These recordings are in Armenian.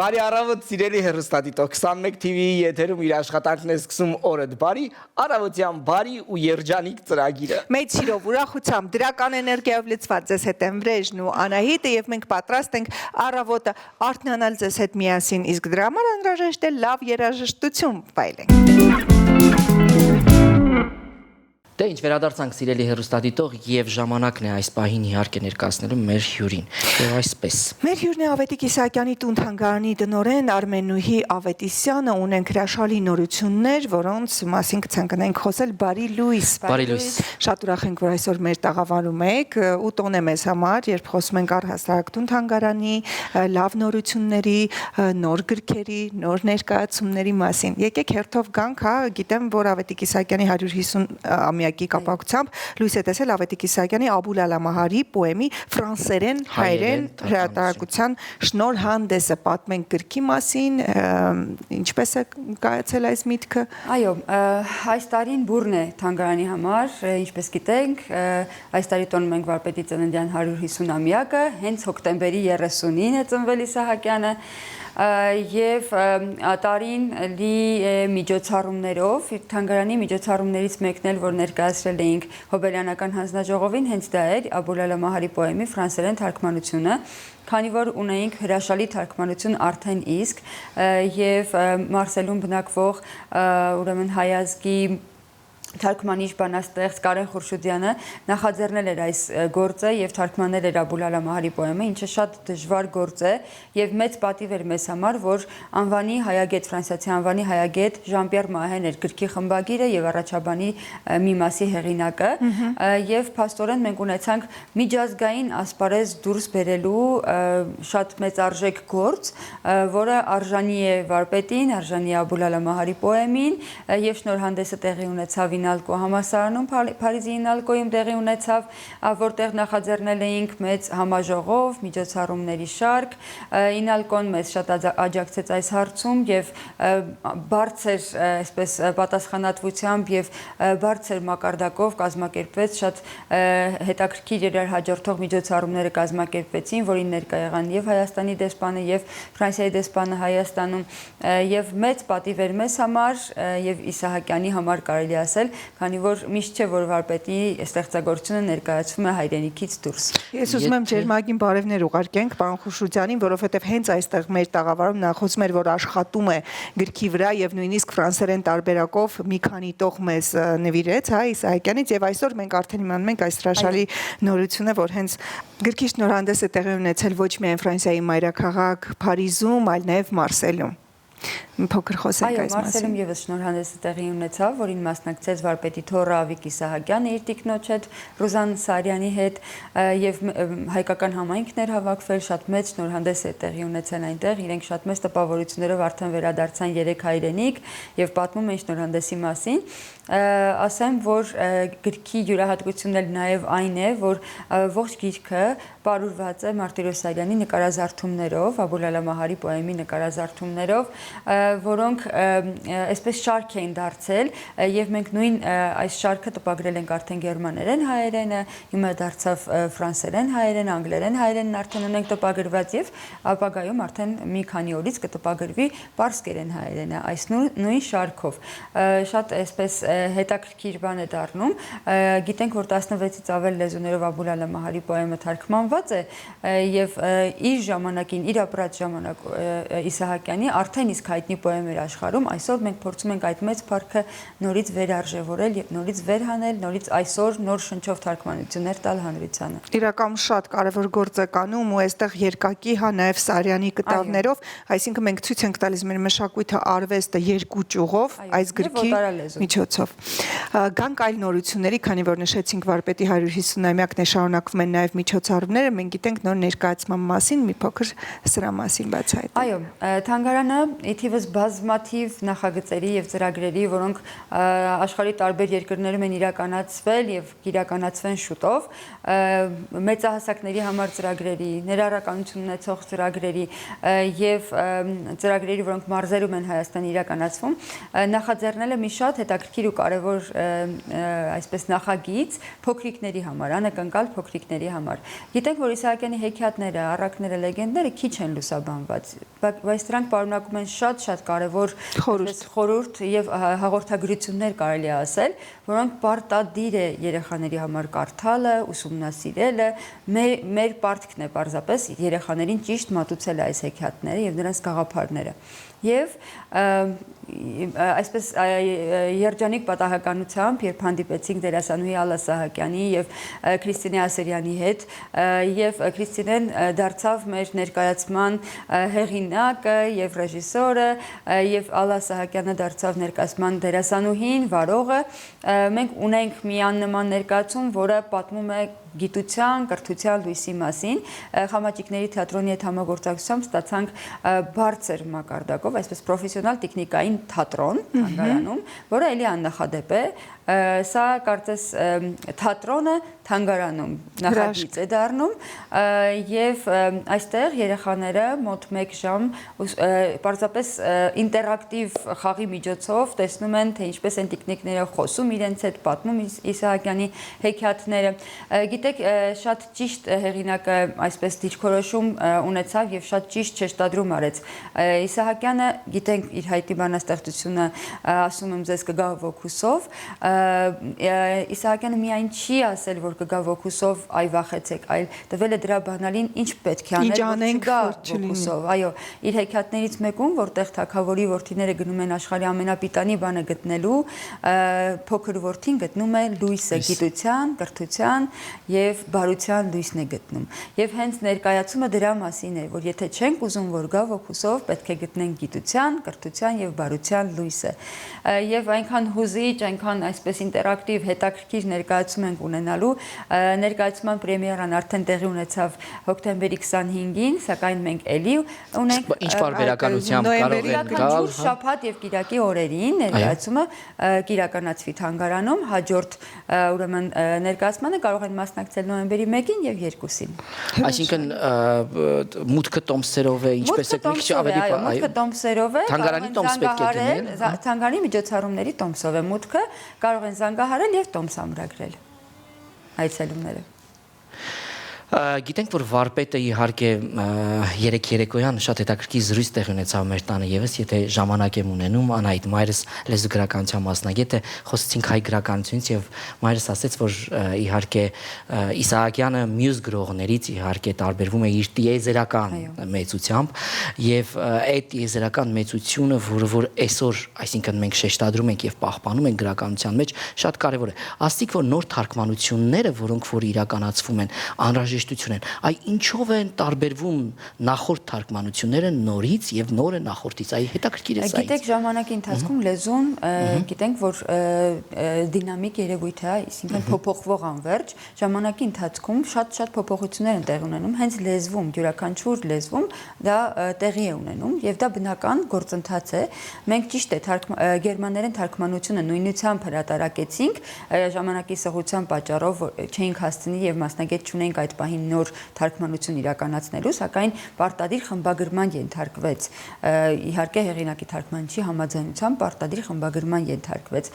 Բարի առավոտ, սիրելի հեռուստադիտող, 21 TV-ի եթերում իր աշխատանքն է սկսում օրդ բարի, առավոտյան բարի ու երջանիկ ծրագիրը։ Մեծ սիրով, ուրախությամբ, դրական էներգիայով լցված ձեզ հետ են Վրեժն ու Անահիտը եւ մենք պատրաստ ենք առավոտը արթնանալ ձեզ հետ միասին, իսկ դրա համար անհրաժեշտ է լավ երաժշտություն վայելենք։ Դե ինչ վերադարձանք սիրելի հեռուստադիտող եւ ժամանակն է այս պահին իհարկե ներկայացնելու մեր հյուրին։ Եվ այսպես։ Մեր հյուրն է Ավետիք Իսահակյանի տուն-թանգարանի տնօրեն Արմենուհի Ավետիսյանը, ունենք հրաշալի նորություններ, որոնց մասին կցանկանանք խոսել։ Բարի լույս։ Բարի լույս։ Շատ ուրախ ենք, որ այսօր մեր տաղավարում եք ու տոն է մեզ համար, երբ խոսում ենք առհասարակ տուն-թանգարանի լավ նորությունների, նոր գրքերի, նոր ներկայացումների մասին։ Եկեք հերթով գանք, հա, գիտեմ, որ Ավետիք Իսահակյանի 150 ամյակի կապակցությամբ լույս է տեսել Ավետիք Իսահակյանի Աբուլ Ալամահարի պոեմի ֆրանսերեն հայերեն հրատարակության շնորհանդեսը, պատմենք գրքի մասին, ինչպես է կայացել այս միտքը։ Այո, այս տարին բուրն է թանգարանի համար, ինչպես գիտենք, այս տարի տոնում ենք վարպետի ծննդյան 150-ամյակը, հենց հոկտեմբերի 30-ին է ծնվել Իսահակյանը, եւ տարին լի միջոցառումներով, թանգարանի միջոցառումներից մեկն էլ, որ ներկայացրել էինք Հոբելյանական հանձնաժողովին, հենց դա էր Աբուլ Ալամահարի պոեմի ֆրանսերեն թարգմանությունը, քանի որ ունեինք հրաշալի թարգմանություն արդեն իսկ եւ Մարսելում բնակվող ուրեմն հայազգի թարգմանիչ բանաստեղծ Կարեն Խուրշուդյանը նախաձեռնել էր այս գործը եւ թարգմանել էր Աբուլ Ալամահարի պոեմը, ինչը շատ դժվար գործ է եւ մեծ պատիվ էր մեզ համար, որ անվանի հայագետ, ֆրանսիացի անվանի հայագետ Ժան-Պյեր Մահեն էր գրքի խմբագիրը եւ առաջաբանի մի մասի հեղինակը եւ փաստորեն մենք ունեցանք միջազգային ասպարեզ դուրս բերելու շատ մեծ արժեք գործ, որը արժանի է վարպետին, արժանի է Աբուլ Ալամահարի պոեմին եւ շնորհանդեսը տեղի ունեցավ Ինալկո համալսարանում, Փարիզի Ինալկոյում տեղի ունեցավ, որտեղ նախաձեռնել էինք մեծ համաժողով, միջոցառումների շարք, Ինալկոն մեզ շատ աջակցեց այս հարցում եւ բարձր, այսպես պատասխանատվությամբ եւ բարձր մակարդակով կազմակերպվեց, շատ հետաքրքիր իրար հաջորդող միջոցառումները կազմակերպվեցին, որին ներկա եղան եւ Հայաստանի դեսպանը եւ Ֆրանսիայի դեսպանը Հայաստանում եւ մեծ պատիվ էր մեզ համար եւ Իսահակյանի համար կարելի ասել, քանի որ միշտ չէ, որ վարպետի ստեղծագործությունը ներկայացվում է հայրենիքից դուրս։ Ես ուզում եմ ջերմագին բարևներ ուղարկենք պարոն Խուրշուդյանին, որովհետև հենց այստեղ մեր տաղավարում նա խոսում էր, որ աշխատում է գրքի վրա եւ նույնիսկ ֆրանսերեն տարբերակով մի քանի տող մեզ նվիրեց, հա, Իսահակյանից եւ այսօր մենք արդեն իմանում ենք այս հրաշալի նորությունը, որ հենց գրքի շնորհանդեսը տեղի ունեցել ոչ միայն Ֆրանսիայի մայրաքաղաք Փարիզում, այլ նաեւ Մարսելում։ Փոքր խոսենք այս մասին։ Մարսելում եւս շնորհանդեսը տեղի ունեցավ, որին մասնակցեց վարպետի թոռը Ավիկ Իսահակյանը իր տիկնոջ հետ, Ռուզան Սարյանի հետ եւ հայկական համայնքներ հավաքվել, շատ մեծ շնորհանդես է տեղի ունեցել այնտեղ, իրենք շատ մեծ տպավորություններով արդեն վերադարձան 3 հայրենիք եւ պատմում են շնորհանդեսի մասին։ Ասեմ, որ գրքի յուրահատկությունն էլ նաեւ այն է, որ ողջ գիրքը պարուրված է Մարտիրոս Սարյանի նկարազարդումներով, Աբուլ Ալամահարի պոեմի նկարազարդումներով, որոնք այսպես շարք էին դարձել եւ մենք նույն այս շարքը տպագրել ենք արդեն գերմաներեն հայերենը, հիմա դարձավ ֆրանսերեն հայերեն, անգլերեն հայերենն արդեն ունենք տպագրված եւ ապագայում արդեն մի քանի օրից կտպագրվի պարսկերեն հայերենը այս նույն շարքով։ Շատ այսպես հետաքրքիր բան է դառնում։ Գիտենք, որ 16-ից ավել լեզուներով Աբուլ Ալամահարի պոեմը թարգմանված է եւ իր ժամանակին, իր ապրած ժամանակ Իսահակյանի արդեն իսկ հայտնի պոեմեր աշխարհում, այսօր մենք փորձում ենք այդ մեծ փառքը նորից վերարժևորել եւ նորից վերհանել, նորից այսօր նոր շնչով թարգմանություններ տալ հանրությանը։ Իրականում շատ կարևոր գործ է կանում ու այստեղ երկակի, հա, նաեւ Սարյանի կտավներով, այսինքն մենք ցույց ենք տալիս մեր մշակույթը, արվեստը երկու ճյուղով այս գրքի միջոցով։ Գանք այլ նորությունների, քանի որ նշեցինք վարպետի 150-ամյակն է, շարունակվում են նաեւ միջոցառումները, մենք գիտենք նոր ներկայացման մասին, մի փոքր սրա մասին բացահայտենք։ Այո, թանգարանը ի թիվս այլևս բազմաթիվ նախագծերի եւ ծրագրերի, որոնք աշխարհի տարբեր երկրներում են իրականացվել եւ կիրականացվեն շուտով, մեծահասակների համար ծրագրերի, ներառականություն ունեցող ծրագրերի եւ ծրագրերի, որոնք մարզերում են Հայաստանի իրականացվում, նախաձեռնելը մի շատ հետաքրքիր ու կարևոր այսպես նախագիծ փոքրիկների համար, անակնկալ փոքրիկների համար։ Գիտենք, որ Իսահակյանի հեքիաթները, առակները, լեգենդները քիչ են լուսաբանված, բայց դրանք պարունակում են շատ կարևոր խորհուրդ եւ հաղորդագրություններ կարելի է ասել, որոնք պարտադիր է երեխաների համար կարդալը, ուսումնասիրելը, մեր պարտքն է պարզապես երեխաներին ճիշտ մատուցել այս հեքիաթները եւ նրանց գաղափարները։ Եվ այսպես երջանիկ պատահականությամբ, երբ հանդիպեցինք դերասանուհի Ալլա Սահակյանի եւ Քրիստինե Ասերյանի հետ, եւ Քրիստինեն դարձավ մեր ներկայացման հեղինակը եւ ռեժիսորը, եւ Ալլա Սահակյանը դարձավ ներկայացման դերասանուհին, վարողը, մենք ունենք մի աննման ներկայացում, որը պատմում է գիտության, կրթության լույսի մասին, Խամաճիկների թատրոնի հետ համագործակցությամբ ստացանք բարձր մակարդակով, այսպես պրոֆեսիոնալ տեխնիկային թատրոն թանգարանում, որը էլի աննախադեպ է, սա կարծես թատրոնը թանգարանում նախագիծ է դառնում եւ այստեղ երեխաները մոտ 1 ժամ պարզապես ինտերակտիվ խաղի միջոցով տեսնում են, թե ինչպես են տիկնիկները խոսում իրենց հետ, պատմում Իսահակյանի հեքիաթները։ Գիտեք, շատ ճիշտ հեղինակը այսպես դիրքորոշում ունեցավ եւ շատ ճիշտ շեշտադրում արեց։ Իսահակյանը, գիտենք, իր հայտի բանաստեղծությունը, ասում եմ ձեզ, կգա ոգուսով, Իսահակյանը միայն չի ասել, որ կգա ոգուսով, այ վախեցեք, այլ տվել է դրա բանալին ինչ պետք է անել, որ չգա ոգուսով։ Այո, իր հեքիաթներից մեկում, որտեղ թագավորի որդիները գնում են աշխարհի ամենապիտանի բանը գտնելու, փոքր որդին գտնում է լույսը, գիտության, կրթության եւ բարության լույսն է գտնում։ Եվ հենց ներկայացումը դրա մասին է, որ եթե չենք ուզում, որ գա ոգուսով, պետք է գտնենք գիտության, կրթության եւ բարության լույսը։ Եվ այնքան հուզիչ, այնքան այսպես ինտերակտիվ, հետաքրքիր ներկայացում ենք ունենալու։ Ներկայացման պրեմիերան արդեն տեղի ունեցավ հոկտեմբերի 25-ին, սակայն մենք էլի ունենք ինչ բարբերականությամբ կարող են գալ շաբաթ եւ կիրակի օրերին ներկայացումը կիրականացվի թանգարանում, հաջորդ ուրեմն ներկայացմանը կարող են մասնակցել նոյեմբերի 1-ին եւ 2-ին։ Այսինքն մուտքը տոմսերով է, ինչպես է մի քիչ ավելի մուտքը տոմսերով է, թանգարանի տոմս պետք է գնել, թանգարանի միջոցառումների տոմսով է մուտքը, կարող են զանգահարել եւ տոմս ամրագրել այցելումները։ Գիտենք, որ վարպետը իհարկե երեք երեկոյան շատ հետաքրքիր զրույց տեղի ունեցավ մեր տանը եւս, եթե ժամանակ եմ ունենում, Անահիտ մայրս լեզուգրականության մասնագետ է, խոսեցինք հայ գրականությունից եւ մայրս ասաց, որ իհարկե Իսահակյանը մյուս գրողներից իհարկե տարբերվում է իր տիեզերական մեծությամբ եւ այդ տիեզերական մեծությունը, որ այսօր, այսինքն մենք շեշտադրում ենք եւ պահպանում ենք գրականության մեջ, շատ կարեւոր է։ Ասիկ որ նոր թարգմանությունները, որոնք որ իրականացվում են, անհրաժեշտություն են, այ ինչով են տարբերվում նախորդ թարգմանությունները նորից եւ նորը նախորդից, այ հետաքրքիր է սա։ Գիտեք, ժամանակի ընթացքում լեզուն, գիտենք, որ դինամիկ երևույթ է, այսինքն փոփոխվող անվերջ, ժամանակի ընթացքում շատ փոփոխություններ են տեղի ունենում, հենց լեզվում, յուրաքանչյուր լեզվում դա տեղի է ունենում եւ դա բնական գործընթաց է։ Մենք ճիշտ է գերմաներեն թարգմանությունը նույնությամբ հրատարակեցինք, ժամանակի սղության պատճառով չէինք հասցնի եւ մասնագետ չունենք այդ պահին նոր թարգմանություն իրականացնելու, սակայն պարտադիր խմբագրման ենթարկվեց։ Իհարկե հեղինակի թարգմանչի համաձայնությամբ պարտադիր խմբագրման ենթարկվեց։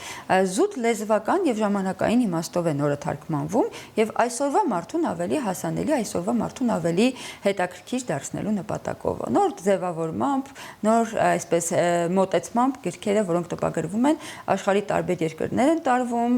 Զուտ լեզվական եւ ժամանակային իմաստով է նորը թարգմանվում եւ այսօրվա մարդուն ավելի հասանելի, այսօրվա մարդուն ավելի հետաքրքիր դարձնելու նպատակով։ Նոր ձևավորմամբ, նոր այսպես մոտեցմամբ գրքերը, որոնք տպագրվում են, աշխարհի տարբեր երկրներ են տարվում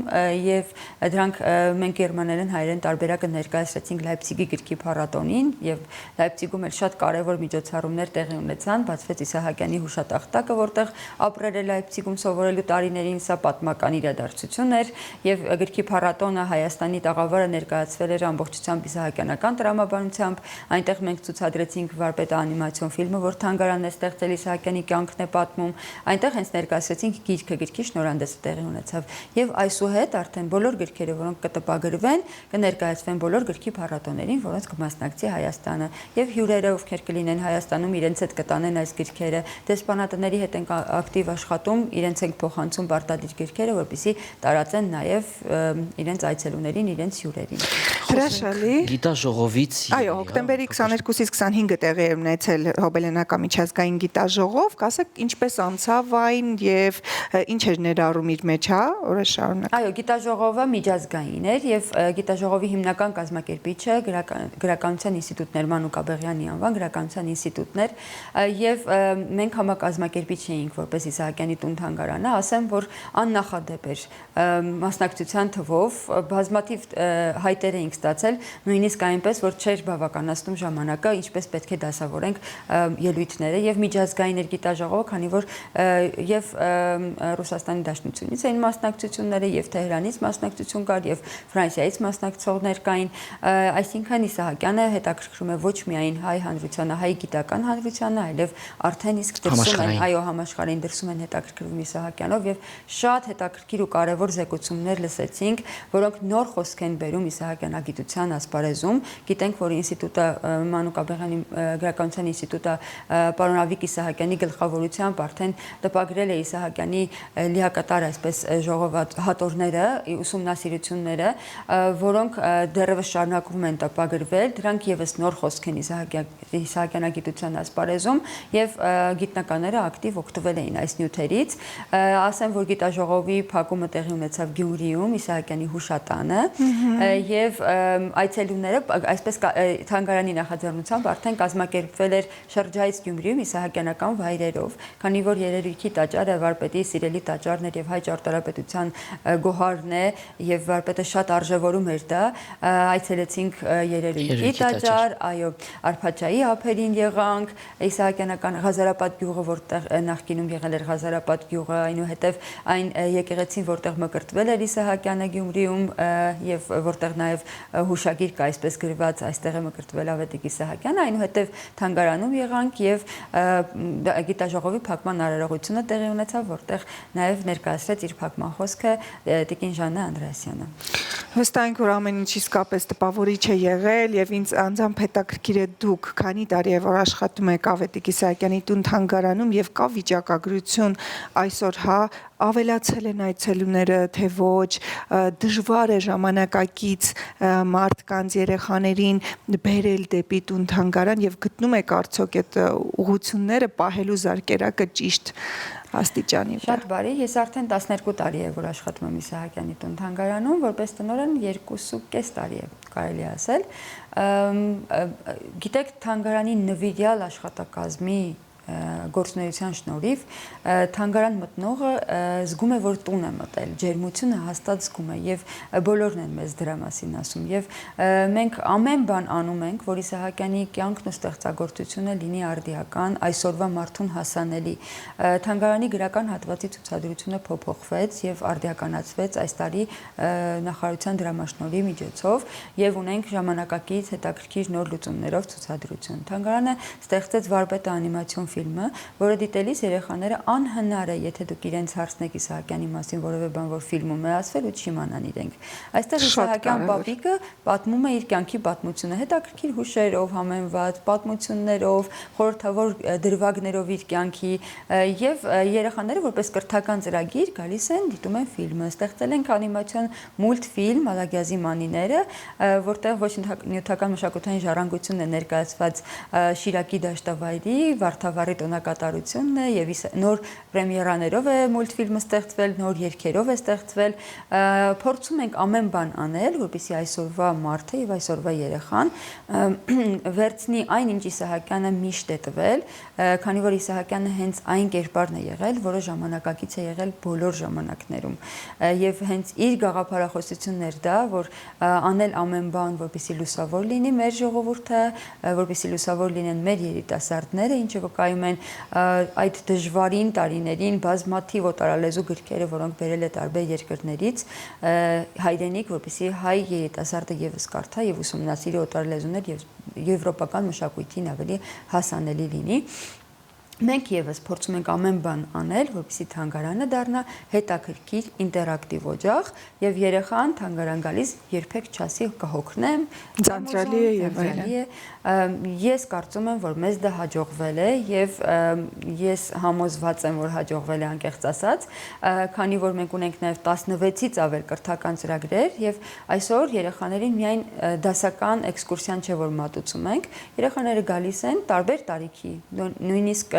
եւ դրանք մենք գերմաներեն հայերեն տարբերակը ներկայացրեցինք Լայպցիգի գրքի փառատոնին եւ Լայպցիգում էլ շատ կարեւոր միջոցառումներ տեղի ունեցան, բացվեց Իսահակյանի հուշատախտակը, որտեղ ապրել է Լայպցիգում սովորելու տարիներին, սա պատմական իրադարձություն էր եւ գրքի փառատոնը Հայաստանի տաղավարը ներկայացվել էր ամբողջությամբ իսահակյանական տրամաբանությամբ, այնտեղ մենք ցուցադրեցինք վարպետը անիմացիոն ֆիլմը, որ թանգարանն է ստեղծել Իսահակյանի կյանքն է պատմում, այնտեղ հենց ներկայացրեցինք գիրքը, գրքի շնորհանդեսը տեղի ունեցավ եւ այսուհետ արդեն բոլոր գրքերը, որոնք կտպագրվեն, կներկայացվեն բոլոր գրքի փառատոններում ֆեստիվալներին, որոնց կմասնակցի Հայաստանը, եւ հյուրերը, ովքեր կլինեն Հայաստանում, իրենց հետ կտանեն այս գրքերը, դեսպանատների հետ ենք ակտիվ աշխատում, իրենց ենք փոխանցում պարտադիր գրքերը, որպեսզի տարածեն նաեւ իրենց այցելուներին, իրենց հյուրերին։ Հրաշալի։ Գիտաժողովից Այո, հոկտեմբերի 22-ից 25-ը տեղի է ունեցել Հոբելյանական միջազգային գիտաժողով, կասեք ինչպես անցավ այն եւ ինչ էր ներառում իր մեջ, հա, օրը շարունակ։ Այո, գիտաժողովը միջազգային էր եւ գիտաժողովի հիմնական կազմակերպիչը Գրականության ինստիտուտներ Մանուկ Աբեղյանի անվան Գրականության ինստիտուտն էր եւ մենք համակազմակերպիչ էինք որպես Իսահակյանի տուն-թանգարանը, ասեմ, որ աննախադեպ էր մասնակցության թվով բազմաթիվ հայտեր էինք ստացել, նույնիսկ այնպես, որ չէր բավականացնում ժամանակը, ինչպես պետք է դասավորենք ելույթները եւ միջազգային էր գիտաժողովը, քանի որ եւ Ռուսաստանի Դաշնությունից էին մասնակցությունները եւ Թեհրանից մասնակցություն կար եւ Ֆրանսիայից մասնակցողներ կային, այսինքն Իսահակյանը հետաքրքրում է ոչ միայն հայ հանրությանը, հայ գիտական հանրությանը, այլև արդեն իսկ դրսում են, այո, համաշխարհային դրսում են հետաքրքրվում Իսահակյանով եւ շատ հետաքրքիր ու կարեւոր զեկուցումներ լսեցինք, որոնք նոր խոսք են բերում Իսահակյանագիտության ասպարեզում։ Գիտենք, որ ինստիտուտը Մանուկ Աբեղյանի Գրականության ինստիտուտը պարոն Ավիկ Իսահակյանի գլխավորությամբ արդեն տպագրել է Իսահակյանի լիակատար այսպես ժողովհատորները, ուսումնասիրությունները, որոնք դեռևս շարունակվում են տպագրվել, դրանք եւս նոր խոսք են Իսահակյանագիտության ասպարեզում եւ գիտնականները ակտիվ օգտվել էին այս նյութերից։ Ասեմ, որ գիտաժողովի փակումը տեղի ունեցավ Գյումրիում Իսահակյանի հուշատանը եւ այցելուները այսպես թանգարանի նախաձեռնությամբ արդեն կազմակերպվել էր շրջայից Գյումրիում իսահակյանական վայրերով, քանի որ երերույթի տաճարը վարպետի սիրելի տաճարն էր եւ հայ ճարտարապետության գոհարն է եւ վարպետը շատ արժևորում էր դա, այցելեցինք երերույթի տաճար, այո, Արփաչայի ափերին եղանք, Իսահակյանական Ղազարապատ գյուղը, որտեղ նախկինում եղել էր Ղազարապատ գյուղը, այնուհետև այն եկեղեցին, որտեղ մկրտվել էր Իսահակյանը Գյումրիում եւ որտեղ նաեւ հուշագիր կա այսպես գրված այստեղ է մկրտվել Ավետիք Իսահակյանը, այնուհետև թանգարանում եղանք եւ գիտաժողովի փակման արարողությունը տեղի ունեցավ, որտեղ նաեւ ներկայացրեց իր փակման խոսքը Տիկին Ժաննա Անդրեասյանը։ Հստակ որ ամեն ինչ իսկապես տպավորիչ է եղել եւ ինձ անձամբ հետաքրքիր է դուք քանի տարի է որ աշխատում եք Ավետիք Իսահակյանի տուն-թանգարանում եւ կա վիճակագրություն այսօր, հա, ավելացել են այցելուները, թե ոչ, դժվար է ժամանակակից մարդկանց երեխաներին բերել դեպի տուն-թանգարան եւ գտնում եք արդյոք այդ ուղղությունները պահելու զարկերակը ճիշտ աստիճանի վրա։ Շատ բարի, ես արդեն 12 տարի է որ աշխատում եմ Իսահակյանի տուն-թանգարանում, որպես տնօրեն 2.5 տարի է կարելի ասել։ Գիտեք, թանգարանի նվիրյալ աշխատակազմի գործունեության շնորհիվ թանգարան մտնողը զգում է, որ տուն է մտել, ջերմությունը հաստատ զգում է եւ բոլորն են մեզ դրա մասին ասում եւ մենք ամեն բան անում ենք, որ Իսահակյանի կյանքն ու ստեղծագործությունը լինի արդիական, այսօրվա մարդուն հասանելի։ Թանգարանի գրական հատվածի ցուցադրությունը փոփոխվեց եւ արդիականացվեց այս տարի նախարարության դրամաշնորհի միջոցով եւ ունենք ժամանակակից հետաքրքիր նոր լուծումներով ցուցադրություն։ Թանգարանը ստեղծեց վարպետը անիմացիոն ֆիլմը, որը դիտելիս երեխաները անհնար է, եթե դուք իրենց հարցնեք Իսահակյանի մասին որևէ բան, որ ֆիլմում է ասվել ու չիմանան իրենք։ Այստեղ Իսահակյան պապիկը պատմում է իր կյանքի պատմությունը, հետաքրքիր հուշերով համեմված, պատմություններով, խորհրդավոր դրվագներով իր կյանքի եւ երեխաները որպես կրթական ծրագիր գալիս են, դիտում են ֆիլմը։ Ստեղծել ենք անիմացիոն մուլտֆիլմ Ալագյազի մանիները, որտեղ ոչ նյութական մշակութային ժառանգությունն է ներկայացված Շիրակի դաշտավայրի, Վարդավառի տոնակատարությունն է եւ նոր պրեմիերաներով է մուլտֆիլմը ստեղծվել, նոր երգերով է ստեղծվել։ Փորձում ենք ամեն բան անել, որպեսզի այսօրվա մարդը եւ այսօրվա երեխան վերցնի այն, ինչ Իսահակյանը միշտ է տվել, քանի որ Իսահակյանը հենց այն կերպարն է եղել, որը ժամանակակից է եղել բոլոր ժամանակներում։ Եվ հենց իր գաղափարախոսությունն էր դա, որ անել ամեն բան, որպեսզի լուսավոր լինի մեր ժողովուրդը, որպեսզի լուսավոր լինեն մեր երիտասարդները, ինչը վկայում են այդ դժվարին տարիներին բազմաթիվ օտարալեզու գրքերը, որոնք բերել է տարբեր երկրներից հայրենիք, որպեսզի հայ երիտասարդը եւս կարդա եւ ուսումնասիրի օտարալեզուներ եւ եվրոպական մշակույթին ավելի հասանելի լինի։ Մենք եւս փորձում ենք ամեն բան անել, որպեսզի թանգարանը դառնա հետաքրքիր ինտերակտիվ օջախ եւ երեխան թանգարան գալիս երբեք չասի կհոգնեմ, ձանձրալի է եւ այլն։ Ես կարծում եմ, որ մեզ դա հաջողվել է եւ ես համոզված եմ, որ հաջողվել է անկեղծ ասած, քանի որ մենք ունենք նաեւ 16-ից ավել կրթական ծրագրեր եւ այսօր երեխաներին միայն դասական էքսկուրսիան չէ որ մատուցում ենք, երեխաները գալիս են տարբեր տարիքի, նույնիսկ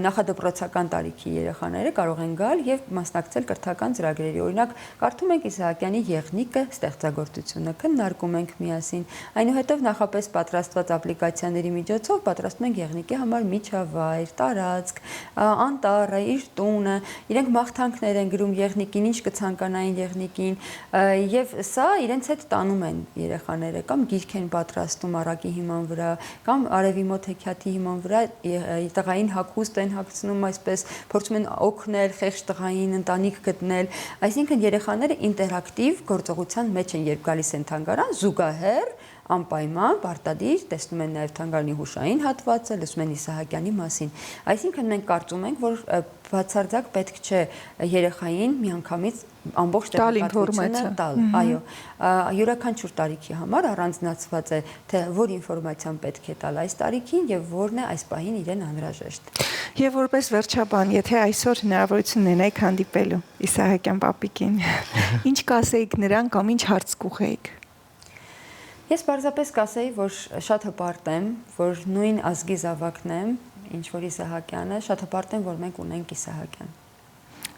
նախադպրոցական տարիքի երեխաները կարող են գալ եւ մասնակցել կրթական ծրագրերի։ Օրինակ, կարդում ենք Իսահակյանի Եղնիկը ստեղծագործությունը, քննարկում ենք միասին։ Այնուհետև նախապես պատրաստված ապլիկացիաների միջոցով պատրաստում ենք Եղնիկի համար միջավայր, տարածք, անտառը, իր տունը, իրենք մաղթանքներ են գրում Եղնիկին, ինչ կցանկանային Եղնիկին, եւ սա իրենց հետ տանում են երեխաները կամ գիրք են պատրաստում առակի հիման վրա, կամ արևի մոտ հեքիաթի հիման վրա տղային հագուստ են հագցնում, այսպես փորձում են օգնել խեղճ տղային ընտանիք գտնել, այսինքն երեխաները ինտերակտիվ գործողության մեջ են, երբ գալիս են թանգարան, զուգահեռ անպայման պարտադիր տեսնում են նաև թանգարանի հուշային հատվածը, լսում են Իսահակյանի մասին։ Այսինքն մենք կարծում ենք, որ բացարձակ պետք չէ երեխային միանգամից ամբողջ տեղեկատվությունը տալ, այո, յուրաքանչյուր տարիքի համար առանձնացված է, թե որ ինֆորմացիան պետք է տալ այս տարիքին եւ որն է այս պահին իրեն անհրաժեշտ։ Եվ որպես վերջաբան, եթե այսօր հնարավորություն ունենայիք հանդիպելու Իսահակյան պապիկին, ինչ կասեիք նրան կամ ինչ հարց կուղեիք։ Ես պարզապես կասեի, որ շատ հպարտ եմ, որ նույն ազգի զավակն եմ, ինչ որ Իսահակյանը, շատ հպարտ եմ, որ մենք ունենք Իսահակյան։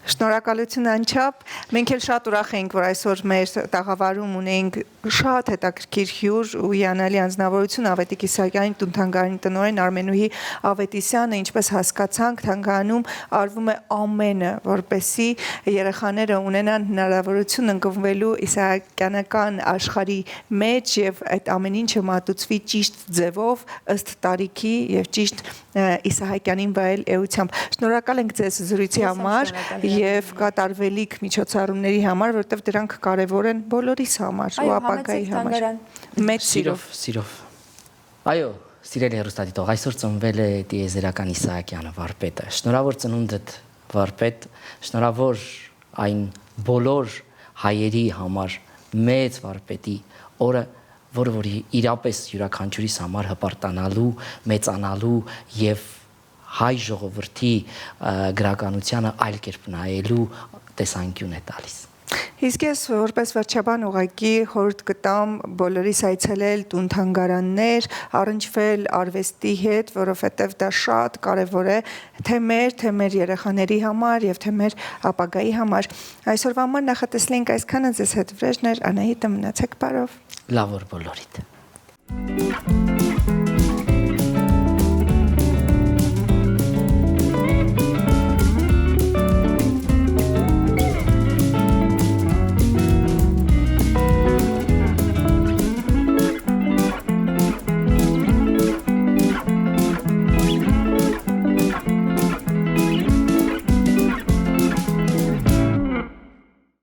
Շնորհակալություն անչափ։ Մենք էլ շատ ուրախ ենք, որ այսօր մեր տաղավարում ունենք շատ հետաքրքիր հյուր ու հիանալի անձնավորություն Ավետիք Իսահակյանի տուն-թանգարանի տնօրեն Արմենուհի Ավետիսյանը, ինչպես հասկացանք, թանգարանում արվում է ամենը, որպեսզի երեխաները ունենան հնարավորություն ընկվելու իսահակյանական աշխարհի մեջ եւ այդ ամեն ինչը մատուցվի ճիշտ ձևով ըստ տարիքի եւ ճիշտ Իսահակյանին վայել էությամբ։ Շնորհակալ ենք ձեզ զրույցի համար եւ կատարվելիք միջոցառումների համար, որովհետեւ դրանք կարեւոր են բոլորիս համար ու ապագայի համար։ Մեծ Սիրով։ Այո, սիրելի հեռուստադիտող, այսօր ծնվել է տիեզերական Իսահակյանը, վարպետը։ Շնորհավոր ծնունդդ, վարպետ, շնորհավոր այն բոլոր հայերի համար մեծ վարպետի օրը, որը որ իրապես յուրաքանչյուրիս համար հպարտանալու, մեծանալու եւ հայ ժողովրդի գրականությանը այլ կերպ նայելու տեսանկյուն է տալիս։ Իսկ ես որպես վերջաբան ուղղակի խորհուրդ կտամ բոլորիս այցելել տուն-թանգարաններ, առնչվել արվեստի հետ, որովհետև դա շատ կարևոր է թե մեր երեխաների համար եւ թե մեր ապագայի համար։ Այսօրվա համար նախատեսել ենք այսքանը, ձեզ հետ վրեժներ, Անահիտը, մնացեք բարով։ Լավ օր բոլորիդ։